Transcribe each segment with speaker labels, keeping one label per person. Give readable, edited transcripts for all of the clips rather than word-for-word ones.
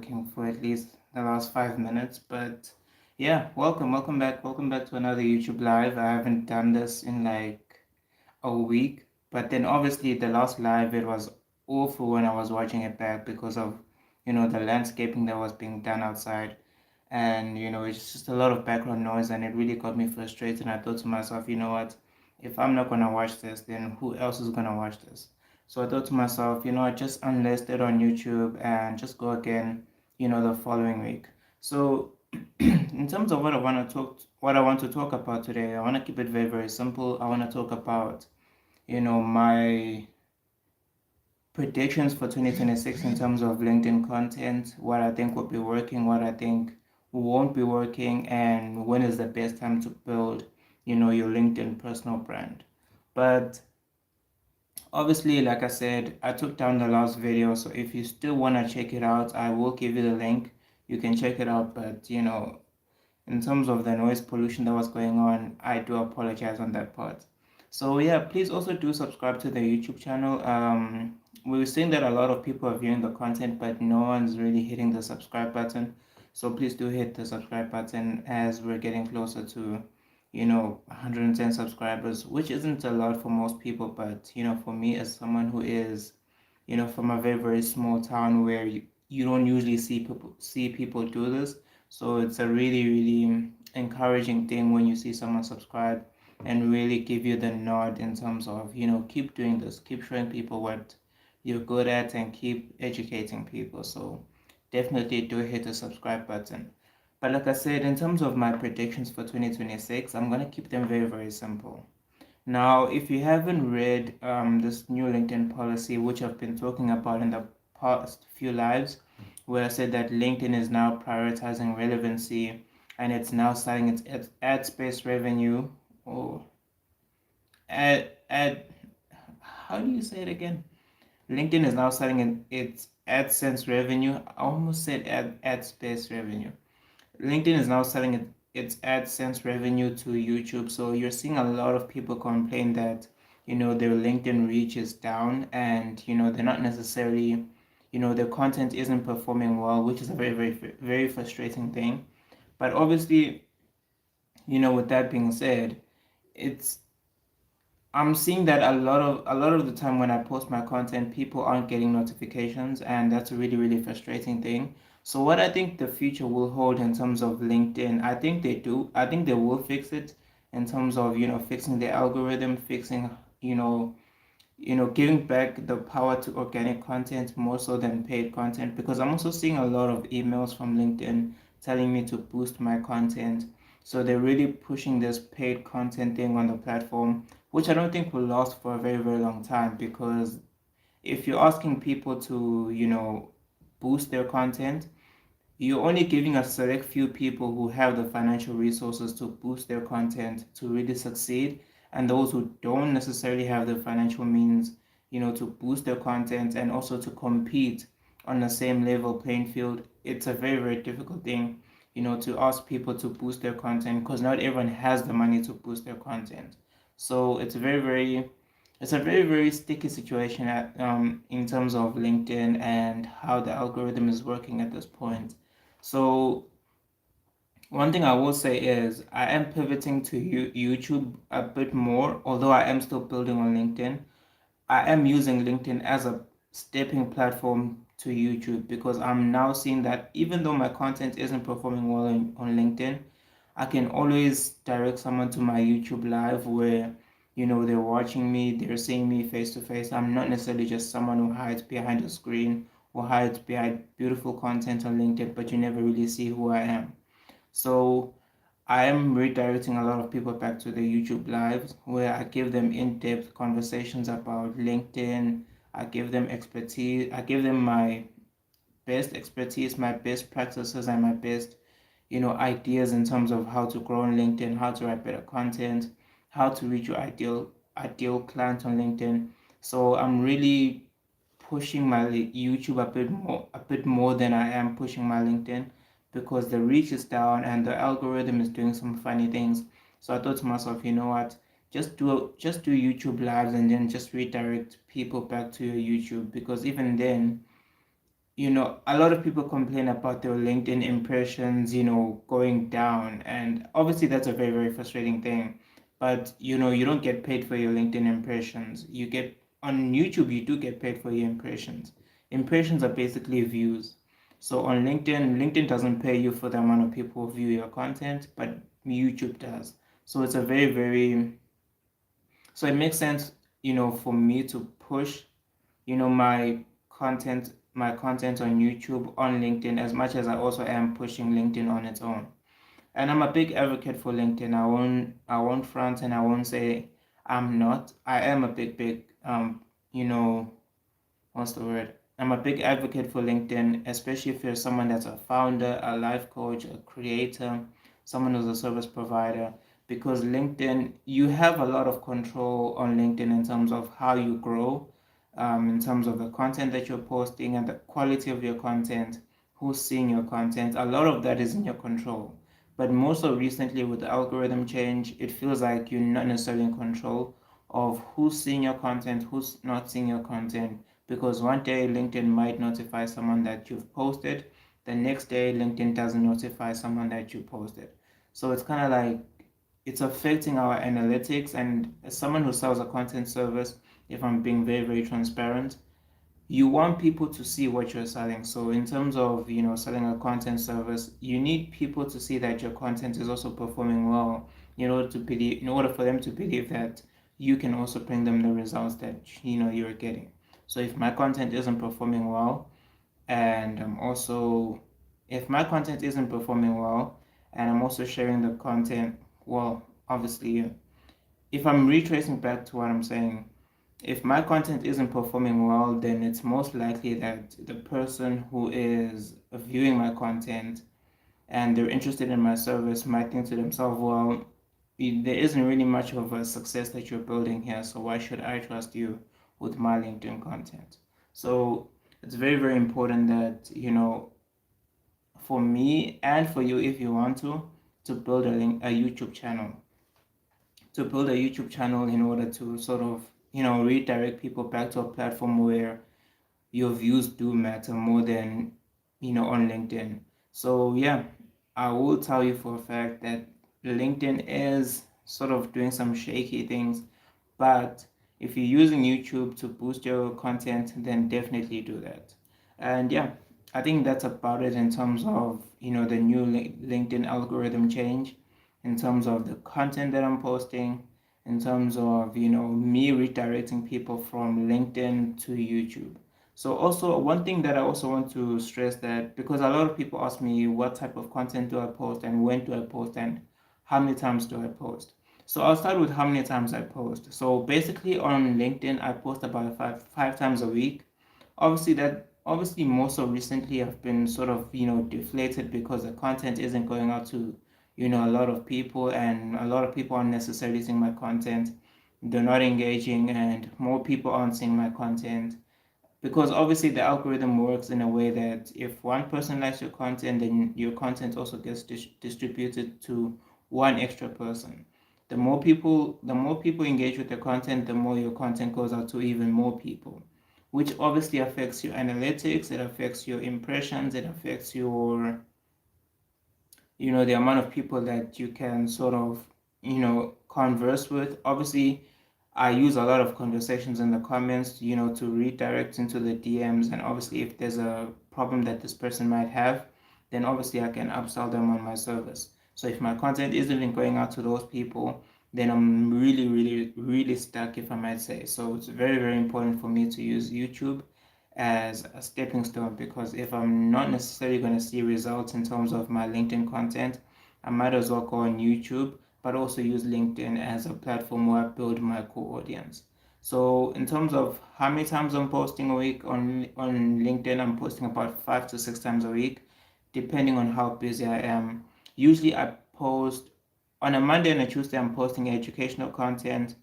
Speaker 1: working for at least the last 5 minutes. But yeah, welcome back to another YouTube live. I haven't done this in like a week, but then obviously the last live it was awful when I was watching it back because of the landscaping that was being done outside, and it's just a lot of background noise, and it really got me frustrated. And I thought to myself, you know what, if I'm not gonna watch this, then who else is gonna watch this? So I thought to myself, I just unlist it on YouTube and just go again, the following week. So in terms of what I want to talk about today, I want to keep it very, very simple. I want to talk about, my predictions for 2026 in terms of LinkedIn content, what I think will be working, what I think won't be working, and when is the best time to build, your LinkedIn personal brand. But obviously, like I said, I took down the last video, so if you still want to check it out, I will give you the link. You can check it out, but in terms of the noise pollution that was going on, I do apologize on that part. So yeah, please also do subscribe to the YouTube channel. We were seeing that a lot of people are viewing the content, but no one's really hitting the subscribe button. So please do hit the subscribe button as we're getting closer to, 110 subscribers, which isn't a lot for most people, but for me as someone who is, from a very, very small town where you don't usually see people do this. So it's a really, really encouraging thing when you see someone subscribe and really give you the nod in terms of, keep doing this, keep showing people what you're good at and keep educating people. So definitely do hit the subscribe button. But like I said, in terms of my predictions for 2026, I'm going to keep them very, very simple. Now, if you haven't read this new LinkedIn policy, which I've been talking about in the past few lives, where I said that LinkedIn is now prioritizing relevancy and it's now starting its ad space revenue or ad how do you say it again? LinkedIn is now starting its AdSense revenue. I almost said ad space revenue. LinkedIn is now selling its AdSense revenue to YouTube. So you're seeing a lot of people complain that, their LinkedIn reach is down and, they're not necessarily, their content isn't performing well, which is a very, very, very frustrating thing. But obviously, with that being said, it's I'm seeing that a lot of the time when I post my content, people aren't getting notifications, and that's a really, really frustrating thing. So what I think the future will hold in terms of LinkedIn, I think they do. I think they will fix it in terms of, fixing the algorithm, fixing, you know, giving back the power to organic content more so than paid content, because I'm also seeing a lot of emails from LinkedIn telling me to boost my content. So they're really pushing this paid content thing on the platform, which I don't think will last for a very, very long time, because if you're asking people to, boost their content, you're only giving a select few people who have the financial resources to boost their content to really succeed, and those who don't necessarily have the financial means, to boost their content and also to compete on the same level playing field. It's a very, very difficult thing, to ask people to boost their content, because not everyone has the money to boost their content. So it's a very, very sticky situation in terms of LinkedIn and how the algorithm is working at this point. So one thing I will say is I am pivoting to YouTube a bit more, although I am still building on LinkedIn. I am using LinkedIn as a stepping platform to YouTube, because I'm now seeing that even though my content isn't performing well on LinkedIn, I can always direct someone to my YouTube live where, they're watching me, they're seeing me face to face. I'm not necessarily just someone who hides behind a screen or hides behind beautiful content on LinkedIn, but you never really see who I am. So I am redirecting a lot of people back to the YouTube lives where I give them in-depth conversations about LinkedIn. I give them expertise. I give them my best expertise, my best practices, and my best, ideas in terms of how to grow on LinkedIn, how to write better content, how to reach your ideal client on LinkedIn. So I'm really pushing my YouTube a bit more than I am pushing my LinkedIn, because the reach is down and the algorithm is doing some funny things. So I thought to myself, you know what? Just do YouTube lives and then just redirect people back to your YouTube, because even then a lot of people complain about their LinkedIn impressions, going down. And obviously, that's a very, very frustrating thing. But, you don't get paid for your LinkedIn impressions. You get, on YouTube, you do get paid for your impressions. Impressions are basically views. So on LinkedIn doesn't pay you for the amount of people who view your content, but YouTube does. So it's a very, very, so it makes sense, for me to push my content on YouTube, on LinkedIn, as much as I also am pushing LinkedIn on its own. And I'm a big advocate for LinkedIn. I won't front and I won't say I'm not. I am a big you know what's the word? I'm a big advocate for LinkedIn, especially if you're someone that's a founder, a life coach, a creator, someone who's a service provider, because LinkedIn, you have a lot of control on LinkedIn in terms of how you grow, in terms of the content that you're posting and the quality of your content, who's seeing your content. A lot of that is in your control. But more so recently with the algorithm change, it feels like you're not necessarily in control of who's seeing your content, who's not seeing your content, because one day LinkedIn might notify someone that you've posted, the next day LinkedIn doesn't notify someone that you posted. So it's kind of like it's affecting our analytics. And as someone who sells a content service, if I'm being very, very transparent, you want people to see what you're selling. So in terms of selling a content service, you need people to see that your content is also performing well in order for them to believe that you can also bring them the results that you're getting. So if my content isn't performing well, and also if my content isn't performing well, and I'm also sharing the content, well, obviously, if I'm retracing back to what I'm saying, if my content isn't performing well, then it's most likely that the person who is viewing my content and they're interested in my service might think to themselves, well, there isn't really much of a success that you're building here, so why should I trust you with my LinkedIn content? So it's very, very important that, for me and for you, if you want to build a YouTube channel, in order to sort of, redirect people back to a platform where your views do matter more than on LinkedIn. So yeah, I will tell you for a fact that LinkedIn is sort of doing some shaky things, but if you're using YouTube to boost your content, then definitely do that. And yeah, I think that's about it in terms of the new LinkedIn algorithm change, in terms of the content that I'm posting, in terms of me redirecting people from LinkedIn to YouTube. So also one thing that I also want to stress, that because a lot of people ask me what type of content do I post and when do I post and how many times do I post. So I'll start with how many times I post. So basically on LinkedIn I post about five times a week. Obviously more so recently I've been sort of deflated because the content isn't going out to a lot of people, and a lot of people aren't necessarily seeing my content. They're not engaging, and more people aren't seeing my content, because obviously the algorithm works in a way that if one person likes your content, then your content also gets distributed to one extra person. The more people engage with the content, the more your content goes out to even more people, which obviously affects your analytics, it affects your impressions, it affects your the amount of people that you can sort of converse with. Obviously I use a lot of conversations in the comments to redirect into the DMs, and obviously if there's a problem that this person might have, then obviously I can upsell them on my service. So if my content isn't even going out to those people, then I'm really, really, really stuck, if I might say. So it's very, very important for me to use YouTube as a stepping stone, because if I'm not necessarily going to see results in terms of my LinkedIn content, I might as well go on YouTube, but also use LinkedIn as a platform where I build my core audience. So in terms of how many times I'm posting a week on LinkedIn, I'm posting about 5 to 6 times a week, depending on how busy I am. Usually I post on a Monday and a Tuesday, I'm posting educational content.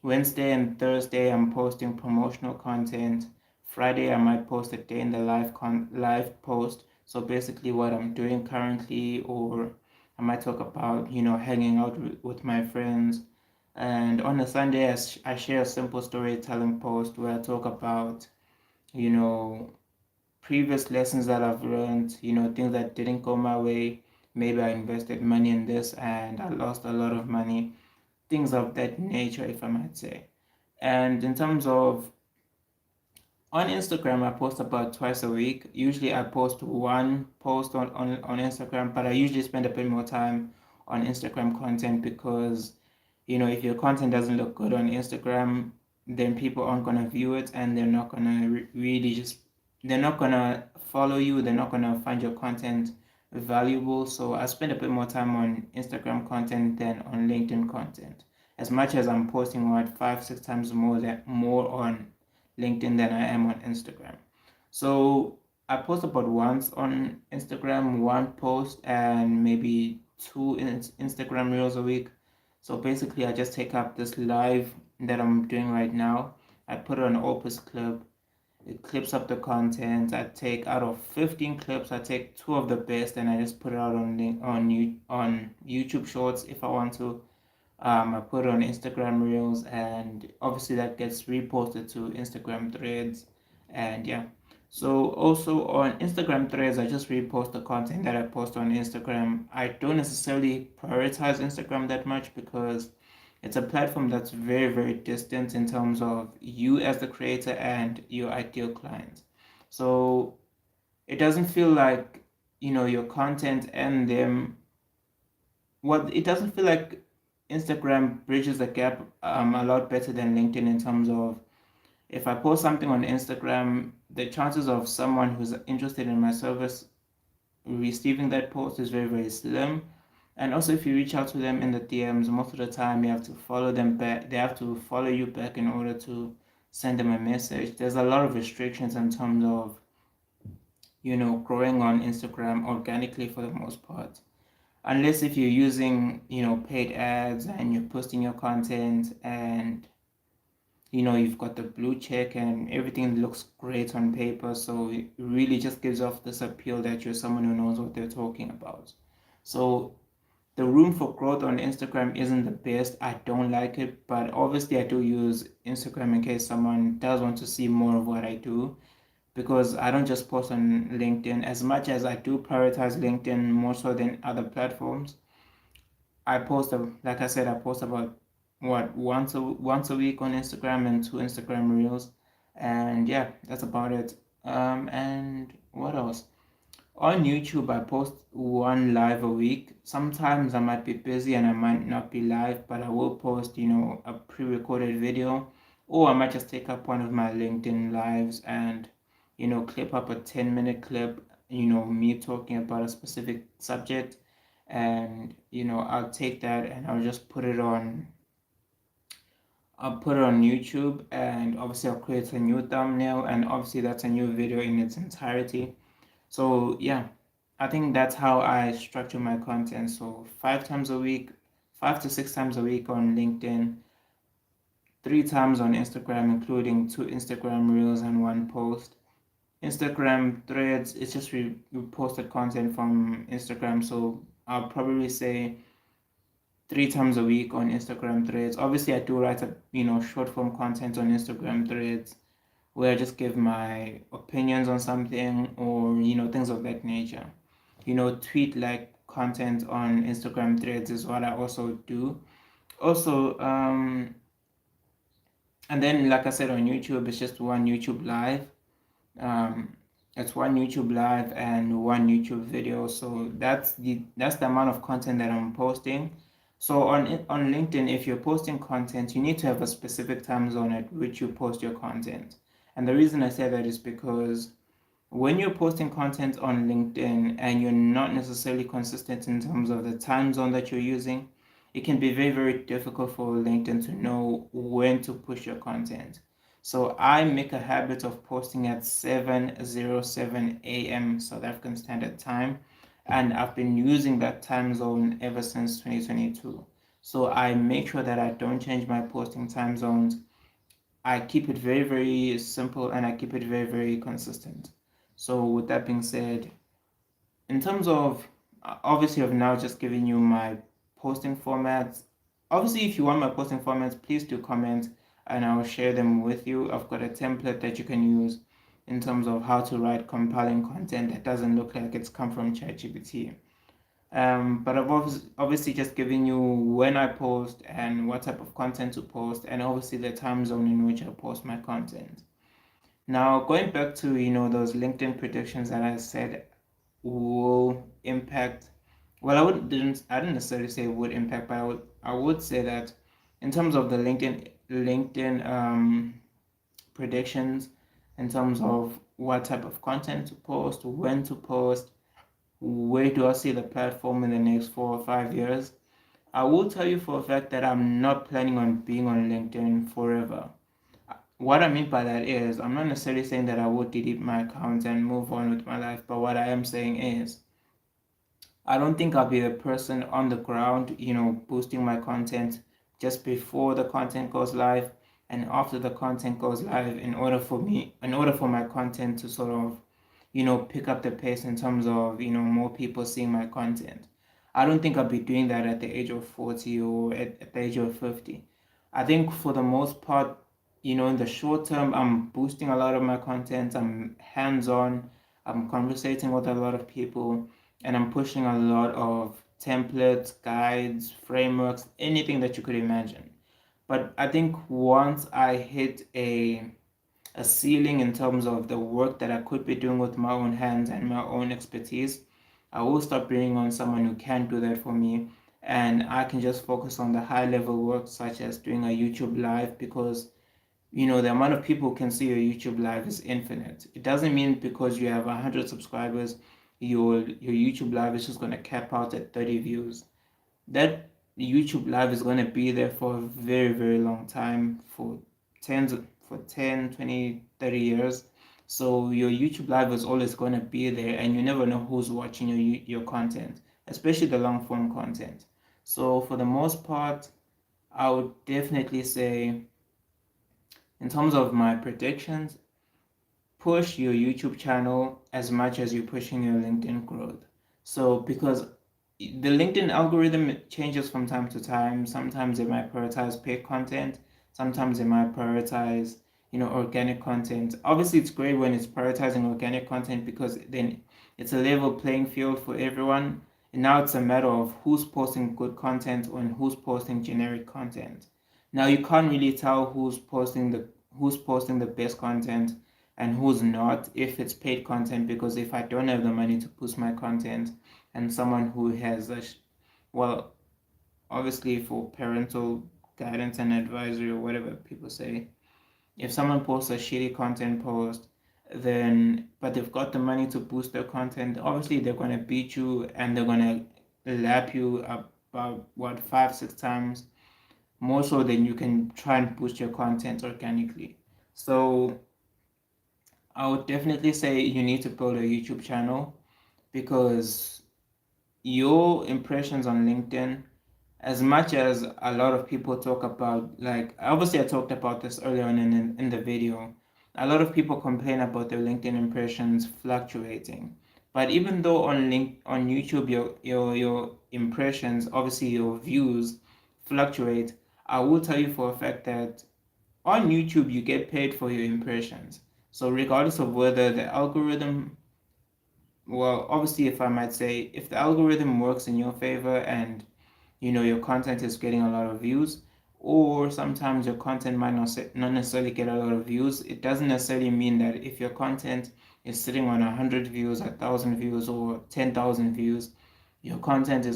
Speaker 1: Wednesday and Thursday, I'm posting promotional content. Friday, I might post a day in the live post. So basically, what I'm doing currently, or I might talk about hanging out with my friends. And on a Sunday, I share a simple storytelling post where I talk about you know previous lessons that I've learned, things that didn't go my way. Maybe I invested money in this and I lost a lot of money, things of that nature, if I might say. And in terms of on Instagram, I post about twice a week. Usually, I post one post on Instagram, but I usually spend a bit more time on Instagram content because, if your content doesn't look good on Instagram, then people aren't gonna view it and they're not gonna really they're not gonna follow you. They're not gonna find your content valuable. So I spend a bit more time on Instagram content than on LinkedIn content. As much as I'm posting what 5-6 times more on LinkedIn than I am on Instagram. So I post about once on Instagram, one post and maybe two Instagram reels a week. So basically, I just take up this live that I'm doing right now. I put it on Opus Clip. It clips up the content. I take out of 15 clips, I take two of the best, and I just put it out on YouTube Shorts if I want to. I put it on Instagram Reels, and obviously that gets reposted to Instagram Threads, and yeah. So also on Instagram Threads, I just repost the content that I post on Instagram. I don't necessarily prioritize Instagram that much because it's a platform that's very, very distant in terms of you as the creator and your ideal client. So it doesn't feel like, your content and them, it doesn't feel like Instagram bridges the gap a lot better than LinkedIn in terms of if I post something on Instagram, the chances of someone who's interested in my service receiving that post is very, very slim. And also, if you reach out to them in the DMs, most of the time you have to follow them back. They have to follow you back in order to send them a message. There's a lot of restrictions in terms of, growing on Instagram organically for the most part. Unless if you're using, paid ads and you're posting your content and, you've got the blue check and everything looks great on paper. So it really just gives off this appeal that you're someone who knows what they're talking about. So the room for growth on Instagram isn't the best. I don't like it, but obviously I do use Instagram in case someone does want to see more of what I do because I don't just post on LinkedIn. As much as I do prioritize LinkedIn more so than other platforms, like I said, I post about once a week on Instagram and two Instagram reels, and yeah, that's about it. And what else? On YouTube, I post one live a week. Sometimes I might be busy and I might not be live, but I will post, a pre-recorded video, or I might just take up one of my LinkedIn lives and, clip up a 10-minute clip, me talking about a specific subject, and, I'll take that and I'll put it on YouTube, and obviously I'll create a new thumbnail, and obviously that's a new video in its entirety. So yeah, I think that's how I structure my content. So 5 times a week, 5 to 6 times a week on LinkedIn, 3 times on Instagram, including two Instagram reels and one post. Instagram threads, it's just reposted content from Instagram. So I'll probably say 3 times a week on Instagram threads. Obviously, I do write short form content on Instagram threads where I just give my opinions on something or things of that nature. Tweet like content on Instagram threads is what I also do. Also, and then like I said on YouTube, it's just one YouTube live. Um, it's one YouTube live and one YouTube video. So that's the amount of content that I'm posting. So on LinkedIn, if you're posting content, you need to have a specific time zone at which you post your content. And the reason I say that is because when you're posting content on LinkedIn and you're not necessarily consistent in terms of the time zone that you're using, it can be very, very difficult for LinkedIn to know when to push your content. So I make a habit of posting at 7:07 a.m. South African Standard Time, and I've been using that time zone ever since 2022. So I make sure that I don't change my posting time zones. I keep it very, very simple and I keep it very, very consistent. So with that being said, in terms of obviously I've now just given you my posting formats. Obviously, if you want my posting formats, please do comment and I'll share them with you. I've got a template that you can use in terms of how to write compelling content that doesn't look like it's come from ChatGPT. But I've obviously just given you when I post and what type of content to post, and obviously the time zone in which I post my content. Now, going back to those LinkedIn predictions that I said will impact. Well, I didn't necessarily say it would impact, but I would say that in terms of the LinkedIn predictions, in terms of what type of content to post, when to post, where do I see the platform in the next 4 or 5 years, I will tell you for a fact that I'm not planning on being on LinkedIn forever. What I mean by that is, I'm not necessarily saying that I would delete my account and move on with my life, but what I am saying is, I don't think I'll be the person on the ground, boosting my content just before the content goes live and after the content goes live, in order for my content to sort of, pick up the pace in terms of, more people seeing my content. I don't think I'll be doing that at the age of 40 or at the age of 50. I think for the most part, in the short term, I'm boosting a lot of my content. I'm hands on. I'm conversating with a lot of people, and I'm pushing a lot of templates, guides, frameworks, anything that you could imagine. But I think once I hit a ceiling in terms of the work that I could be doing with my own hands and my own expertise, I will start bringing on someone who can do that for me. And I can just focus on the high level work, such as doing a YouTube live, because the amount of people who can see your YouTube live is infinite. It doesn't mean because you have 100 subscribers, your YouTube live is just going to cap out at 30 views. That YouTube live is going to be there for a very, very long time, tens for 10, 20, 30 years. So your YouTube live is always going to be there, and you never know who's watching your content, especially the long form content. So for the most part, I would definitely say, in terms of my predictions, push your YouTube channel as much as you're pushing your LinkedIn growth. So, because the LinkedIn algorithm changes from time to time. Sometimes it might prioritize paid content, sometimes it might prioritize, organic content. Obviously, it's great when it's prioritizing organic content because then it's a level playing field for everyone. And now it's a matter of who's posting good content and who's posting generic content. Now you can't really tell who's posting the best content and who's not if it's paid content, because if I don't have the money to boost my content and someone who has well, obviously for parental guidance and advisory or whatever people say, if someone posts a shitty content post, then but they've got the money to boost their content, obviously they're going to beat you and they're going to lap you about what 5 6 times more so than you can try and boost your content organically. So I would definitely say you need to build a YouTube channel, because your impressions on LinkedIn, as much as a lot of people talk about, like obviously I talked about this earlier on in the video, a lot of people complain about their LinkedIn impressions fluctuating. But even though on YouTube your impressions, obviously your views fluctuate, I will tell you for a fact that on YouTube you get paid for your impressions. So regardless of whether the algorithm, well, obviously, if I might say, if the algorithm works in your favor and your content is getting a lot of views, or sometimes your content might not necessarily get a lot of views, it doesn't necessarily mean that if your content is sitting on 100 views, 1,000 views, or 10,000 views, your content is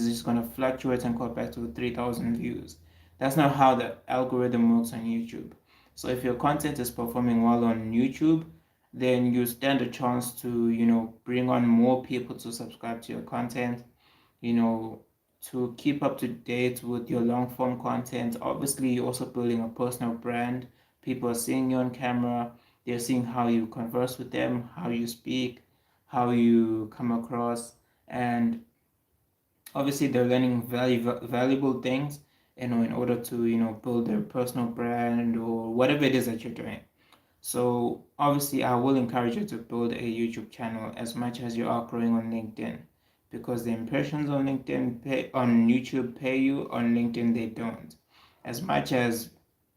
Speaker 1: just going to fluctuate and go back to 3,000 views. That's not how the algorithm works on YouTube. So if your content is performing well on YouTube, then you stand a chance to bring on more people to subscribe to your content, you know to keep up to date with your long form content. Obviously, you're also building a personal brand. People are seeing you on camera, they're seeing how you converse with them, how you speak, how you come across, and obviously they're learning valuable things, in order to build their personal brand or whatever it is that you're doing. So obviously, I will encourage you to build a YouTube channel as much as you are growing on LinkedIn, because the impressions on YouTube pay you, on LinkedIn they don't. As much as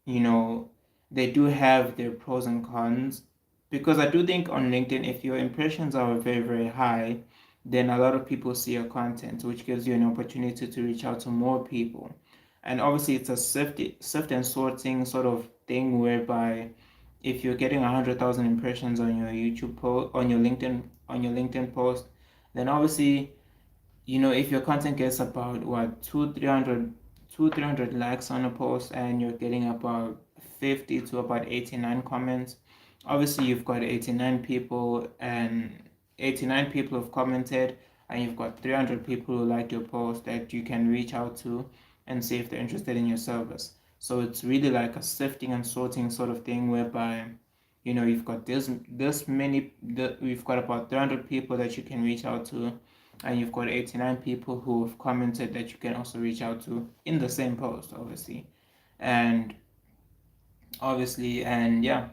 Speaker 1: you know, they do have their pros and cons, because I do think on LinkedIn, if your impressions are very, very high, then a lot of people see your content, which gives you an opportunity to reach out to more people. And obviously, it's a sift and sorting sort of thing, whereby if you're getting 100,000 impressions on your YouTube post, on your LinkedIn post, then obviously, if your content gets about what, 300 likes on a post, and you're getting about 50 to about 89 comments, obviously you've got 89 people have commented, and you've got 300 people who liked your post that you can reach out to and see if they're interested in your service. So it's really like a sifting and sorting sort of thing, whereby you've got we've got about 300 people that you can reach out to, and you've got 89 people who have commented that you can also reach out to in the same post, obviously. And yeah,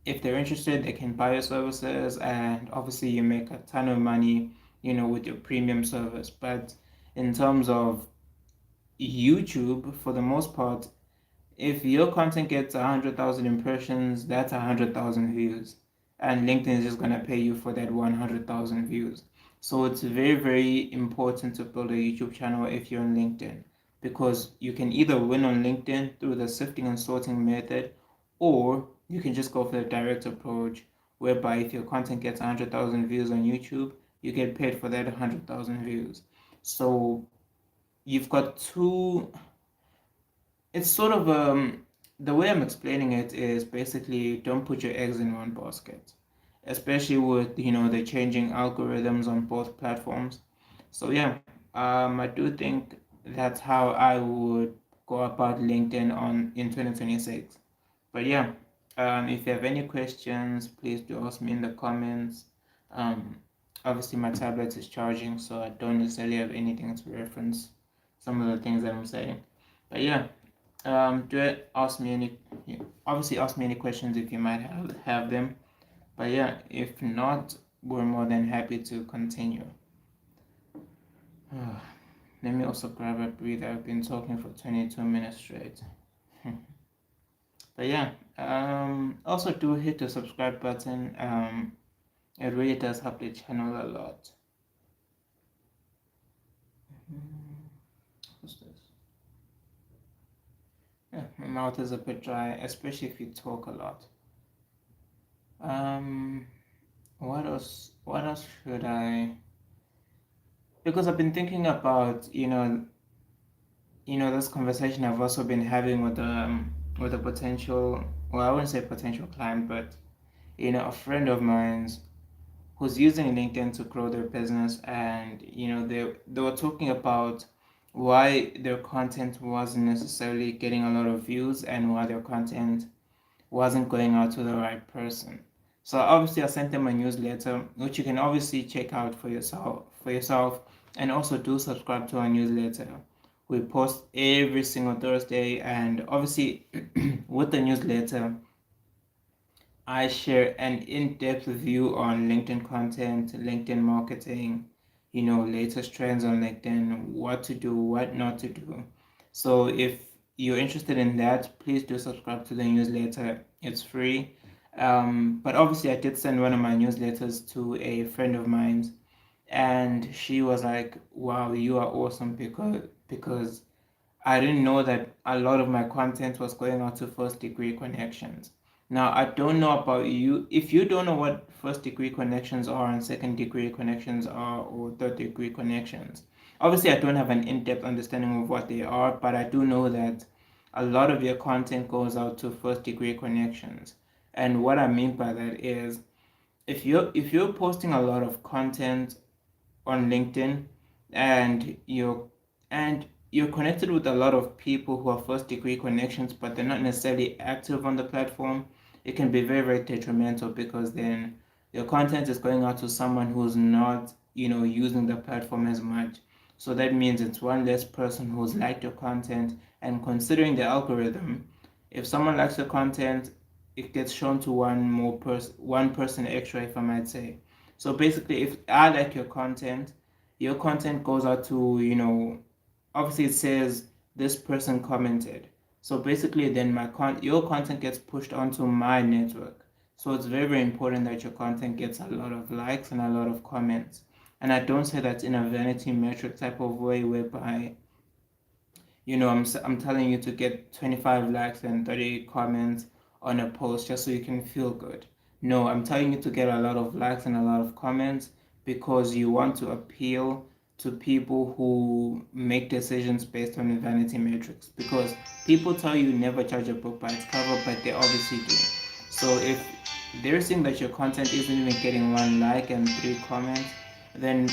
Speaker 1: if they're interested, they can buy your services, and obviously you make a ton of money, with your premium service. But in terms of YouTube, for the most part, if your content gets 100,000 impressions, that's 100,000 views, and LinkedIn is just going to pay you for that 100,000 views. So it's very, very important to build a YouTube channel if you're on LinkedIn, because you can either win on LinkedIn through the sifting and sorting method, or you can just go for the direct approach, whereby if your content gets 100,000 views on YouTube, you get paid for that 100,000 views. So you've got two. It's sort of the way I'm explaining it is basically, don't put your eggs in one basket, especially with the changing algorithms on both platforms. So yeah, I do think that's how I would go about LinkedIn on in 2026. But yeah, if you have any questions, please do ask me in the comments. Um, Obviously my tablet is charging, so I don't necessarily have anything to reference some of the things that I'm saying. But yeah, do ask me any, obviously ask me any questions if you might have them. But yeah, if not, we're more than happy to continue. Let me also grab a breather. I've been talking for 22 minutes straight. But yeah, also do hit the subscribe button. It really does help the channel a lot. What's this? Yeah, my mouth is a bit dry, especially if you talk a lot. What else? What else should I? Because I've been thinking about this conversation I've also been having with a potential, well, I wouldn't say potential client, but a friend of mine's who's using LinkedIn to grow their business, and they were talking about why their content wasn't necessarily getting a lot of views, and why their content wasn't going out to the right person. So obviously I sent them a newsletter, which you can obviously check out for yourself, and also do subscribe to our newsletter. We post every single Thursday, and obviously with the newsletter, I share an in-depth view on LinkedIn content, LinkedIn marketing, latest trends on LinkedIn, what to do, what not to do. So if you're interested in that, please do subscribe to the newsletter. It's free. But obviously, I did send one of my newsletters to a friend of mine, and she was like, "Wow, you are awesome," because I didn't know that a lot of my content was going out to first degree connections. Now, I don't know about you. If you don't know what first degree connections are and second degree connections are, or third degree connections, obviously I don't have an in-depth understanding of what they are, but I do know that a lot of your content goes out to first degree connections. And what I mean by that is, if you're posting a lot of content on LinkedIn, and you're connected with a lot of people who are first degree connections, but they're not necessarily active on the platform, it can be very, very detrimental, because then your content is going out to someone who's not, using the platform as much. So that means it's one less person who's liked your content, and considering the algorithm, if someone likes your content, it gets shown to one person extra, if I might say. So basically, if I like your content goes out to, obviously it says this person commented. So basically, then your content gets pushed onto my network. So it's very, very important that your content gets a lot of likes and a lot of comments. And I don't say that in a vanity metric type of way whereby, I'm telling you to get 25 likes and 30 comments on a post just so you can feel good. No, I'm telling you to get a lot of likes and a lot of comments because you want to appeal to people who make decisions based on the vanity metrics. Because people tell you never judge a book by its cover, but they obviously do. So if they're seeing that your content isn't even getting one like and three comments, then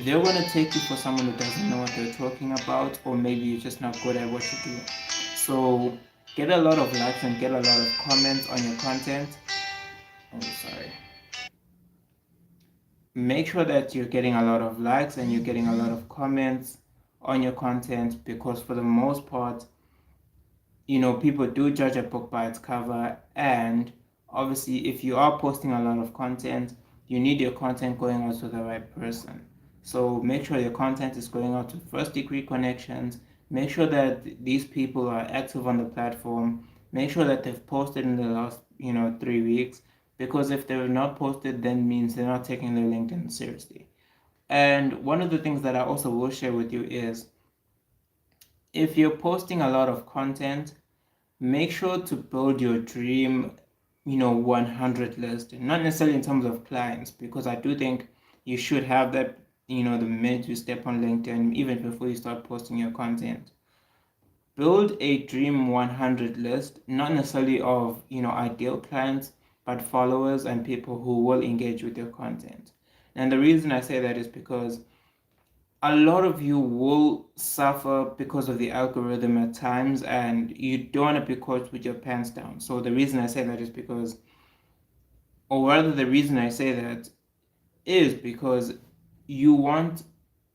Speaker 1: they're going to take you for someone who doesn't know what they're talking about, or maybe you're just not good at what you do. So get a lot of likes and get a lot of comments on your content. Oh, sorry. Make sure that you're getting a lot of likes and you're getting a lot of comments on your content, because for the most part, people do judge a book by its cover. And obviously, if you are posting a lot of content, you need your content going out to the right person. So make sure your content is going out to first degree connections. Make sure that these people are active on the platform. Make sure that they've posted in the last 3 weeks, because if they're not posted, then means they're not taking their LinkedIn seriously. And one of the things that I also will share with you is, if you're posting a lot of content, make sure to build your dream 100 list, not necessarily in terms of clients, because I do think you should have that the minute you step on LinkedIn, even before you start posting your content. Build a dream 100 list, not necessarily of ideal clients, but followers and people who will engage with your content. And the reason I say that is because a lot of you will suffer because of the algorithm at times, and you don't want to be caught with your pants down. So the reason I say that is because, or rather the reason I say that is because you want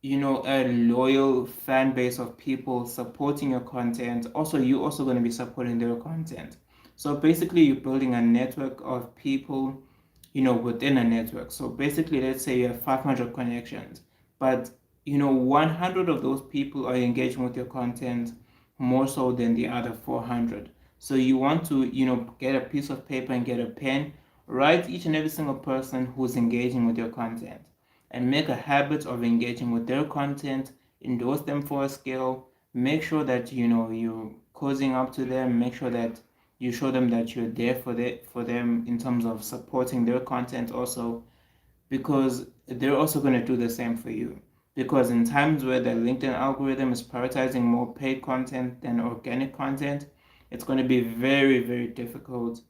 Speaker 1: a loyal fan base of people supporting your content. Also, you also going to be supporting their content. So basically, you're building a network of people within a network. So basically, let's say you have 500 connections, but 100 of those people are engaging with your content more so than the other 400. So you want to get a piece of paper and get a pen, write each and every single person who's engaging with your content, and make a habit of engaging with their content. Endorse them for a scale. Make sure that you're causing up to them. Make sure that you show them that you're there for them in terms of supporting their content also, because they're also going to do the same for you. Because in times where the LinkedIn algorithm is prioritizing more paid content than organic content, it's going to be very, very difficult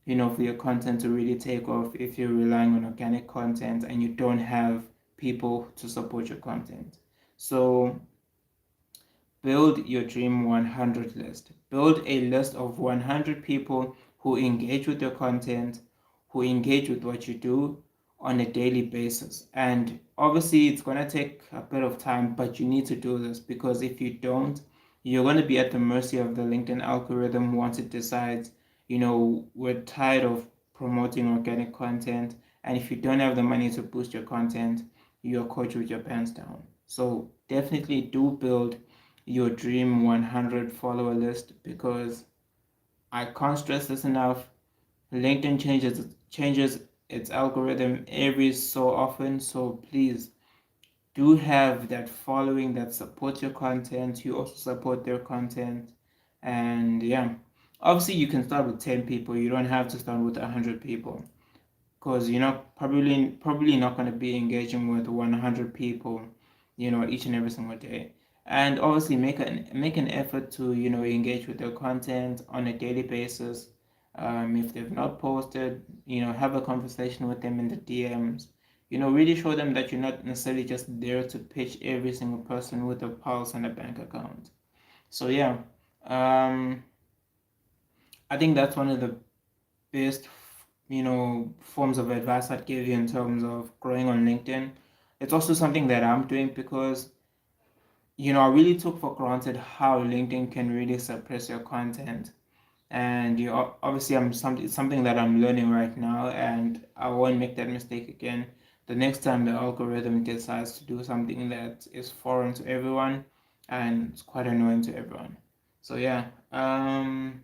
Speaker 1: for your content to really take off if you're relying on organic content and you don't have people to support your content. So build your dream 100 list. Build a list of 100 people who engage with your content, who engage with what you do on a daily basis. And obviously, it's going to take a bit of time, but you need to do this, because if you don't, you're going to be at the mercy of the LinkedIn algorithm once it decides, we're tired of promoting organic content. And if you don't have the money to boost your content, you're caught with your pants down. So definitely do build your dream 100 follower list, because I can't stress this enough. LinkedIn changes its algorithm every so often, so please do have that following that supports your content. You also support their content, and yeah, obviously you can start with 10 people. You don't have to start with 100 people, because you're not probably not going to be engaging with 100 people each and every single day. And obviously make an effort to engage with their content on a daily basis. If they've not posted, have a conversation with them in the DMs. Really show them that you're not necessarily just there to pitch every single person with a pulse and a bank account. So yeah, I think that's one of the best forms of advice I'd give you in terms of growing on LinkedIn. It's also something that I'm doing because I really took for granted how LinkedIn can really suppress your content. And obviously it's something that I'm learning right now, and I won't make that mistake again the next time the algorithm decides to do something that is foreign to everyone and it's quite annoying to everyone. So yeah, I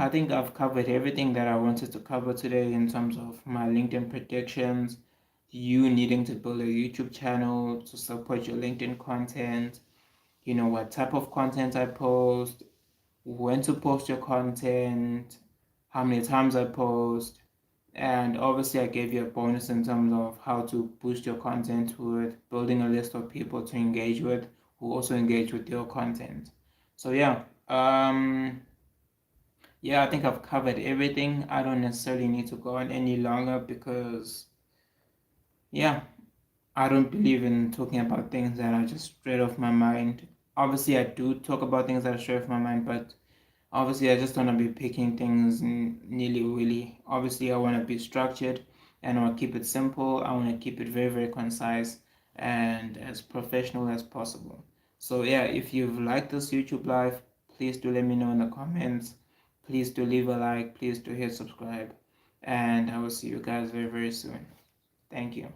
Speaker 1: think I've covered everything that I wanted to cover today in terms of my LinkedIn predictions, you needing to build a YouTube channel to support your LinkedIn content, what type of content I post, when to post your content, how many times I post, and obviously I gave you a bonus in terms of how to boost your content with building a list of people to engage with who also engage with your content. So yeah, I think I've covered everything. I don't necessarily need to go on any longer because yeah, I don't believe in talking about things that are just straight off my mind. Obviously, I do talk about things that are straight off my mind, but obviously, I just don't want to be picking things nilly willy. Obviously, I want to be structured and I want to keep it simple. I want to keep it very, very concise and as professional as possible. So, yeah, if you've liked this YouTube live, please do let me know in the comments. Please do leave a like. Please do hit subscribe. And I will see you guys very, very soon. Thank you.